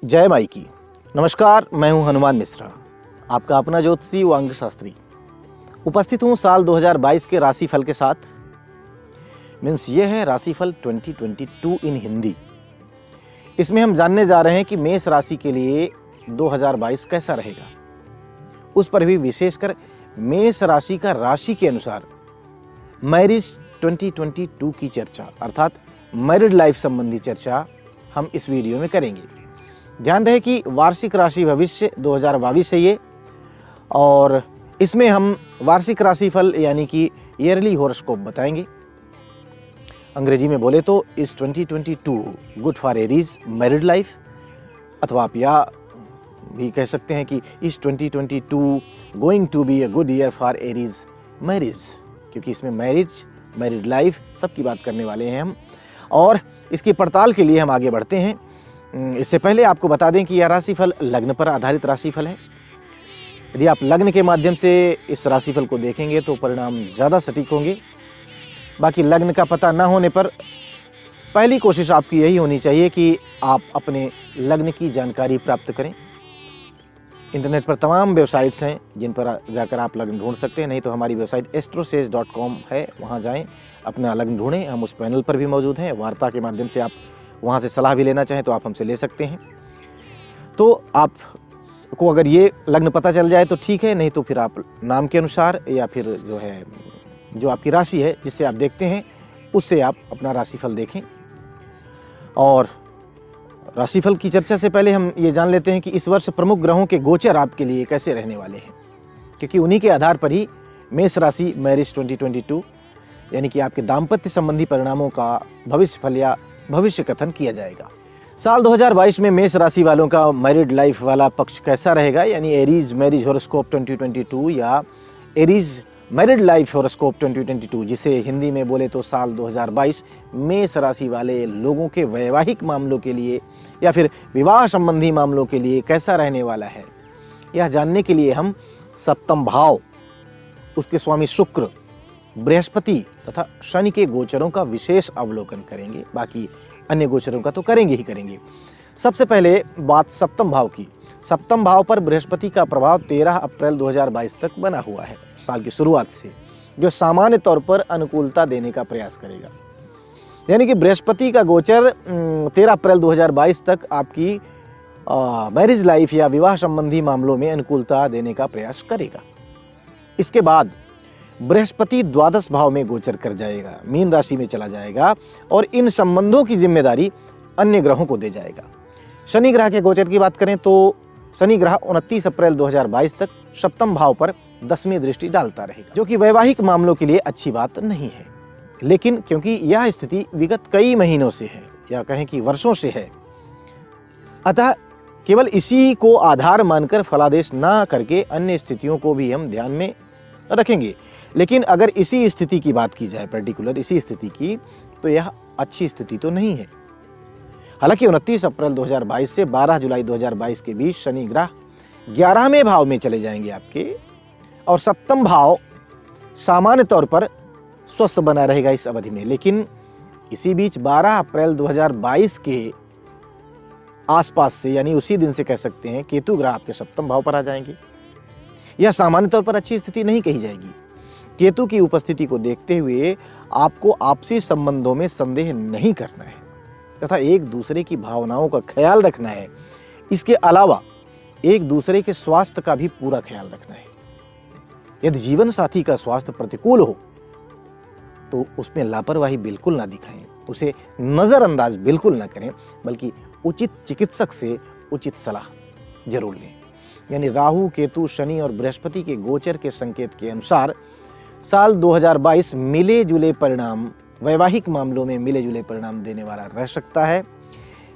जय माई की। नमस्कार, मैं हूं हनुमान मिश्रा, आपका अपना ज्योतिषी व अंक शास्त्री। उपस्थित हूं साल 2022 के राशिफल के साथ। मीन्स ये है राशिफल 2022 इन हिंदी। इसमें हम जानने जा रहे हैं कि मेष राशि के लिए 2022 कैसा रहेगा। उस पर भी विशेषकर मेष राशि का राशि के अनुसार मैरिज 2022 की चर्चा, अर्थात मैरिड लाइफ संबंधी चर्चा हम इस वीडियो में करेंगे। ध्यान रहे कि वार्षिक राशि भविष्य 2022 है ये, और इसमें हम वार्षिक राशिफल यानी कि ईयरली हॉरोस्कोप बताएंगे। अंग्रेजी में बोले तो इस 2022 good for Aries married life, अथवा आप या भी कह सकते हैं कि इस 2022 going to be a good year for Aries marriage, क्योंकि इसमें मैरिड लाइफ सबकी बात करने वाले हैं हम। और इसकी पड़ताल के लिए हम आगे बढ़ते हैं। इससे पहले आपको बता दें कि यह राशिफल लग्न पर आधारित राशिफल है। यदि आप लग्न के माध्यम से इस राशिफल को देखेंगे तो परिणाम ज़्यादा सटीक होंगे। बाकी लग्न का पता न होने पर पहली कोशिश आपकी यही होनी चाहिए कि आप अपने लग्न की जानकारी प्राप्त करें। इंटरनेट पर तमाम वेबसाइट्स हैं जिन पर जाकर आप लग्न ढूंढ सकते हैं। नहीं तो हमारी वेबसाइट astrosage.com है, वहाँ जाएं, अपना लग्न ढूंढें। हम उस पैनल पर भी मौजूद हैं। वार्ता के माध्यम से आप वहाँ से सलाह भी लेना चाहें तो आप हमसे ले सकते हैं। तो आपको अगर ये लग्न पता चल जाए तो ठीक है, नहीं तो फिर आप नाम के अनुसार या फिर जो आपकी राशि है जिससे आप देखते हैं उससे आप अपना राशिफल देखें। और राशिफल की चर्चा से पहले हम ये जान लेते हैं कि इस वर्ष प्रमुख ग्रहों के गोचर आपके लिए कैसे रहने वाले हैं, क्योंकि उन्हीं के आधार पर ही मेष राशि मैरिज 2022 यानी कि आपके दाम्पत्य संबंधी परिणामों का भविष्य फल या भविष्य कथन किया जाएगा। साल 2022 में मेष राशि वालों का मैरिड लाइफ वाला पक्ष कैसा रहेगा, यानी एरीज मैरिज हॉरोस्कोप 2022 या एरीज मैरिड लाइफ हॉरोस्कोप 2022, जिसे हिंदी में बोले तो साल 2022 मेष राशि वाले लोगों के वैवाहिक मामलों के लिए या फिर विवाह संबंधी मामलों के लिए कैसा रहने वाला है, यह जानने के लिए हम सप्तम भाव, उसके स्वामी शुक्र, बृहस्पति तथा शनि के गोचरों का विशेष अवलोकन करेंगे। बाकी अन्य गोचरों का तो करेंगे ही करेंगे। सबसे पहले बात सप्तम भाव की। सप्तम भाव पर बृहस्पति का प्रभाव 13 अप्रैल 2022 तक बना हुआ है, साल की शुरुआत से, जो सामान्य तौर पर अनुकूलता देने का प्रयास करेगा। यानी कि बृहस्पति का गोचर 13 अप्रैल 2022 तक आपकी मैरिज लाइफ या विवाह संबंधी मामलों में अनुकूलता देने का प्रयास करेगा। इसके बाद बृहस्पति द्वादश भाव में गोचर कर जाएगा, मीन राशि में चला जाएगा और इन संबंधों की जिम्मेदारी अन्य ग्रहों को दे जाएगा। शनि ग्रह के गोचर की बात करें तो शनि ग्रह 29 अप्रैल 2022 तक सप्तम भाव पर 10वीं दृष्टि डालता रहेगा, जो कि वैवाहिक मामलों के लिए अच्छी बात नहीं है। लेकिन क्योंकि यह स्थिति विगत कई महीनों से है या कहें कि वर्षों से है, अतः केवल इसी को आधार मानकर फलादेश न करके अन्य स्थितियों को भी हम ध्यान में रखेंगे। लेकिन अगर इसी स्थिति की बात की जाए, पर्टिकुलर इसी स्थिति की, तो यह अच्छी स्थिति तो नहीं है। हालांकि 29 अप्रैल 2022 से 12 जुलाई 2022 के बीच शनि ग्रह 11वें भाव में चले जाएंगे आपके, और सप्तम भाव सामान्य तौर पर स्वस्थ बना रहेगा इस अवधि में। लेकिन इसी बीच 12 अप्रैल 2022 के आसपास से, यानी उसी दिन से कह सकते हैं, केतु ग्रह आपके सप्तम भाव पर आ जाएंगे। यह सामान्य तौर पर अच्छी स्थिति नहीं कही जाएगी। केतु की उपस्थिति को देखते हुए आपको आपसी संबंधों में संदेह नहीं करना है तथा एक दूसरे की भावनाओं का ख्याल रखना है। इसके अलावा एक दूसरे के स्वास्थ्य का भी पूरा ख्याल रखना है। यदि जीवन साथी का स्वास्थ्य प्रतिकूल हो तो उसमें लापरवाही बिल्कुल ना दिखाएं, उसे नजरअंदाज बिल्कुल ना करें, बल्कि उचित चिकित्सक से उचित सलाह जरूर लें। यानी राहु, केतु, शनि और बृहस्पति के गोचर के संकेत के अनुसार साल 2022 मिले जुले परिणाम, वैवाहिक मामलों में मिले जुले परिणाम देने वाला रह सकता है।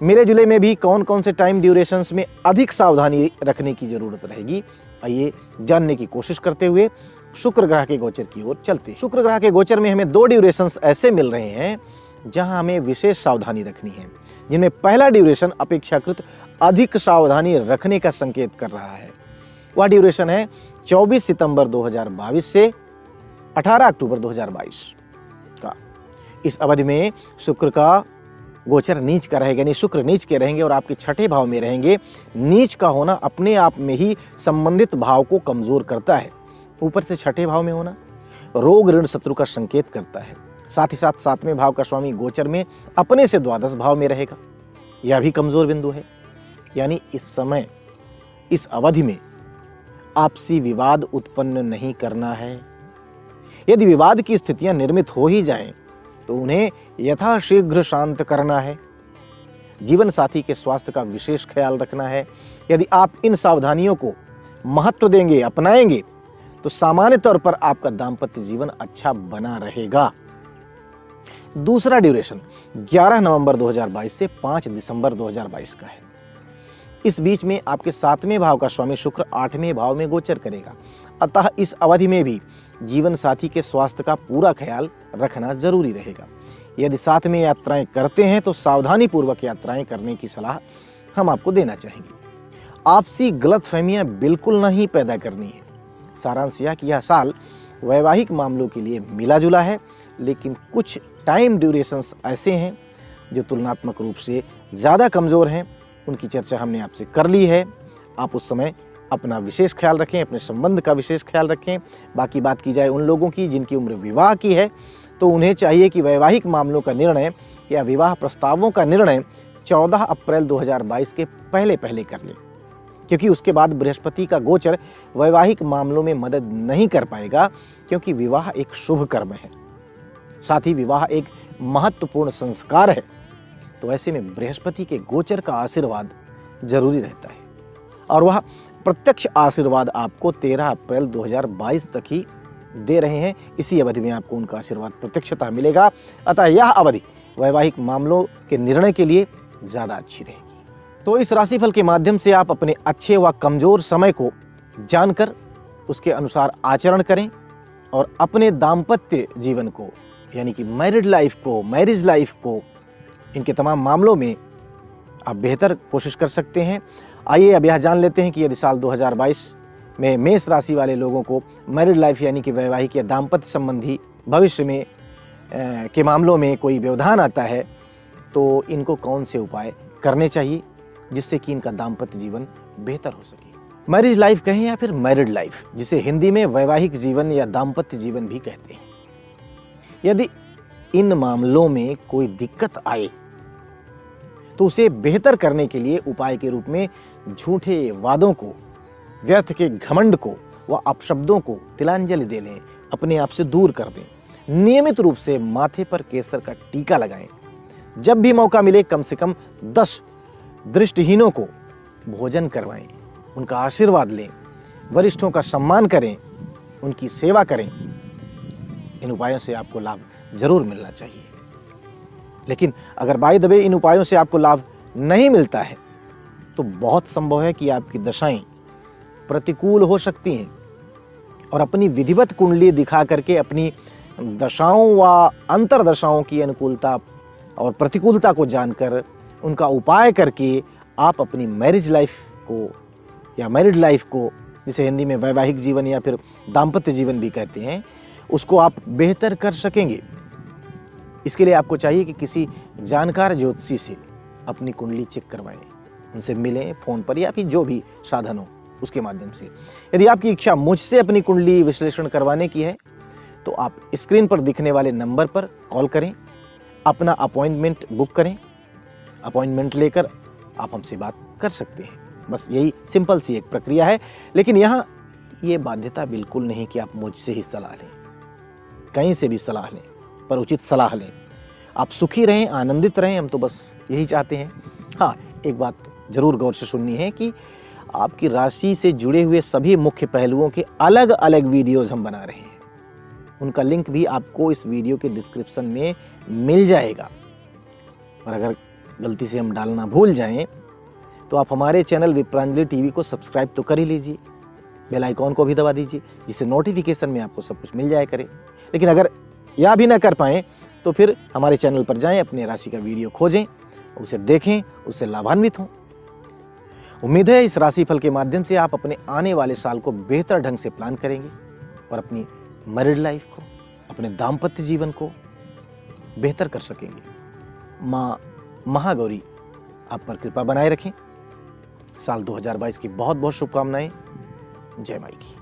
मिले जुले में भी कौन कौन से टाइम ड्यूरेशंस में अधिक सावधानी रखने की जरूरत रहेगी, आइए जानने की कोशिश करते हुए शुक्र ग्रह के गोचर की ओर चलते हैं। शुक्र ग्रह के गोचर में हमें 2 ड्यूरेशंस ऐसे मिल रहे हैं जहां हमें विशेष सावधानी रखनी है, जिनमें पहला ड्यूरेशन अपेक्षाकृत अधिक सावधानी रखने का संकेत कर रहा है। वह ड्यूरेशन है 24 सितंबर 2022 से 18 अक्टूबर 2022 का। इस अवधि में शुक्र का गोचर नीच का रहेगा, यानी शुक्र नीच के रहेंगे और आपके छठे भाव में रहेंगे। नीच का होना अपने आप में ही संबंधित भाव को कमजोर करता है। ऊपर से छठे भाव में होना रोग ऋण शत्रु का संकेत करता है। साथ ही साथ सातवें भाव का स्वामी गोचर में अपने से द्वादश भाव में रहेगा, यह भी कमजोर बिंदु है। यानी इस समय, इस अवधि में आपसी विवाद उत्पन्न नहीं करना है। यदि विवाद की स्थितियां निर्मित हो ही जाएं, तो उन्हें यथाशीघ्र शांत करना है। जीवन साथी के स्वास्थ्य का विशेष ख्याल रखना है। यदि आप इन सावधानियों को महत्व देंगे, अपनाएंगे, तो सामान्य तौर पर आपका दाम्पत्य जीवन अच्छा बना रहेगा। दूसरा ड्यूरेशन 11 नवंबर 2022 से 5 दिसंबर 2022 का है। इस बीच में आपके सातवें भाव का स्वामी शुक्र 8वें भाव में गोचर करेगा। अतः इस अवधि में भी जीवन साथी के स्वास्थ्य का पूरा ख्याल रखना जरूरी रहेगा। यदि साथ में यात्राएं करते हैं तो सावधानी पूर्वक यात्राएं करने की सलाह हम आपको देना चाहेंगे। आपसी गलतफहमियां बिल्कुल नहीं पैदा करनी है। सारांश यह कि यह साल वैवाहिक मामलों के लिए मिला जुला है, लेकिन कुछ टाइम ड्यूरेशंस ऐसे हैं जो तुलनात्मक रूप से ज़्यादा कमज़ोर हैं। उनकी चर्चा हमने आपसे कर ली है। आप उस समय अपना विशेष ख्याल रखें, अपने संबंध का विशेष ख्याल रखें। बाकी बात की जाए उन लोगों की जिनकी उम्र विवाह की है, तो उन्हें चाहिए कि वैवाहिक मामलों का निर्णय या विवाह प्रस्तावों का निर्णय 14 अप्रैल 2022 के पहले पहले कर लें, क्योंकि उसके बाद बृहस्पति का गोचर वैवाहिक मामलों में मदद नहीं कर पाएगा, क्योंकि विवाह एक शुभ कर्म है, साथ ही विवाह एक महत्वपूर्ण संस्कार है। तो ऐसे में बृहस्पति के गोचर का आशीर्वाद जरूरी रहता है, और वह प्रत्यक्ष आशीर्वाद आपको 13 अप्रैल 2022 तक ही दे रहे हैं। इसी अवधि में आपको उनका आशीर्वाद प्रत्यक्षतः मिलेगा। अतः यह अवधि वैवाहिक मामलों के निर्णय के लिए ज़्यादा अच्छी रहेगी। तो इस राशिफल के माध्यम से आप अपने अच्छे व कमज़ोर समय को जानकर उसके अनुसार आचरण करें और अपने दाम्पत्य जीवन को, यानी कि मैरिड लाइफ को, मैरिज लाइफ को, इनके तमाम मामलों में आप बेहतर कोशिश कर सकते हैं। आइए अब यह जान लेते हैं कि यदि साल 2022 में मेष राशि वाले लोगों को मैरिड लाइफ यानी कि वैवाहिक या दाम्पत्य संबंधी भविष्य में के मामलों में कोई व्यवधान आता है, तो इनको कौन से उपाय करने चाहिए जिससे कि इनका दाम्पत्य जीवन बेहतर हो सके। मैरिज लाइफ कहें या फिर मैरिड लाइफ, जिसे हिंदी में वैवाहिक जीवन या दाम्पत्य जीवन भी कहते हैं, यदि इन मामलों में कोई दिक्कत आए तो उसे बेहतर करने के लिए उपाय के रूप में झूठे वादों को, व्यर्थ के घमंड को व अपशब्दों को तिलांजलि दे लें, अपने आप से दूर कर दें। नियमित रूप से माथे पर केसर का टीका लगाएं। जब भी मौका मिले कम से कम 10 दृष्टिहीनों को भोजन करवाएं, उनका आशीर्वाद लें, वरिष्ठों का सम्मान करें, उनकी सेवा करें। इन उपायों से आपको लाभ जरूर मिलना चाहिए। लेकिन अगर बाय द वे इन उपायों से आपको लाभ नहीं मिलता है, तो बहुत संभव है कि आपकी दशाएं प्रतिकूल हो सकती हैं, और अपनी विधिवत कुंडली दिखा करके अपनी दशाओं व अंतरदशाओं की अनुकूलता और प्रतिकूलता को जानकर उनका उपाय करके आप अपनी मैरिज लाइफ को या मैरिड लाइफ को, जिसे हिंदी में वैवाहिक जीवन या फिर दाम्पत्य जीवन भी कहते हैं, उसको आप बेहतर कर सकेंगे। इसके लिए आपको चाहिए कि किसी जानकार ज्योतिषी से अपनी कुंडली चेक करवाएं, उनसे मिलें फ़ोन पर या फिर जो भी साधन हो उसके माध्यम से। यदि आपकी इच्छा मुझसे अपनी कुंडली विश्लेषण करवाने की है, तो आप स्क्रीन पर दिखने वाले नंबर पर कॉल करें, अपना अपॉइंटमेंट बुक करें। अपॉइंटमेंट लेकर आप हमसे बात कर सकते हैं। बस यही सिंपल सी एक प्रक्रिया है। लेकिन यहाँ ये बाध्यता बिल्कुल नहीं कि आप मुझसे ही सलाह लें, कहीं से भी सलाह लें, पर उचित सलाह लें। आप सुखी रहें, आनंदित रहें, हम तो बस यही चाहते हैं। हाँ, एक बात जरूर गौर से सुननी है कि आपकी राशि से जुड़े हुए सभी मुख्य पहलुओं के अलग अलग वीडियोज़ हम बना रहे हैं। उनका लिंक भी आपको इस वीडियो के डिस्क्रिप्शन में मिल जाएगा। और अगर गलती से हम डालना भूल जाएं, तो आप हमारे चैनल विप्रांजलि टीवी को सब्सक्राइब तो कर ही लीजिए, बेल आइकॉन को भी दबा दीजिए, जिससे नोटिफिकेशन में आपको सब कुछ मिल जाया करे। लेकिन अगर यह भी ना कर पाएँ, तो फिर हमारे चैनल पर जाएं, अपने राशि का वीडियो खोजें, उसे देखें, उससे लाभान्वित हों। उम्मीद है इस राशिफल के माध्यम से आप अपने आने वाले साल को बेहतर ढंग से प्लान करेंगे और अपनी मैरिड लाइफ को, अपने दाम्पत्य जीवन को बेहतर कर सकेंगे। माँ महागौरी आप पर कृपा बनाए रखें। साल 2022 की बहुत बहुत शुभकामनाएं। जय माई की।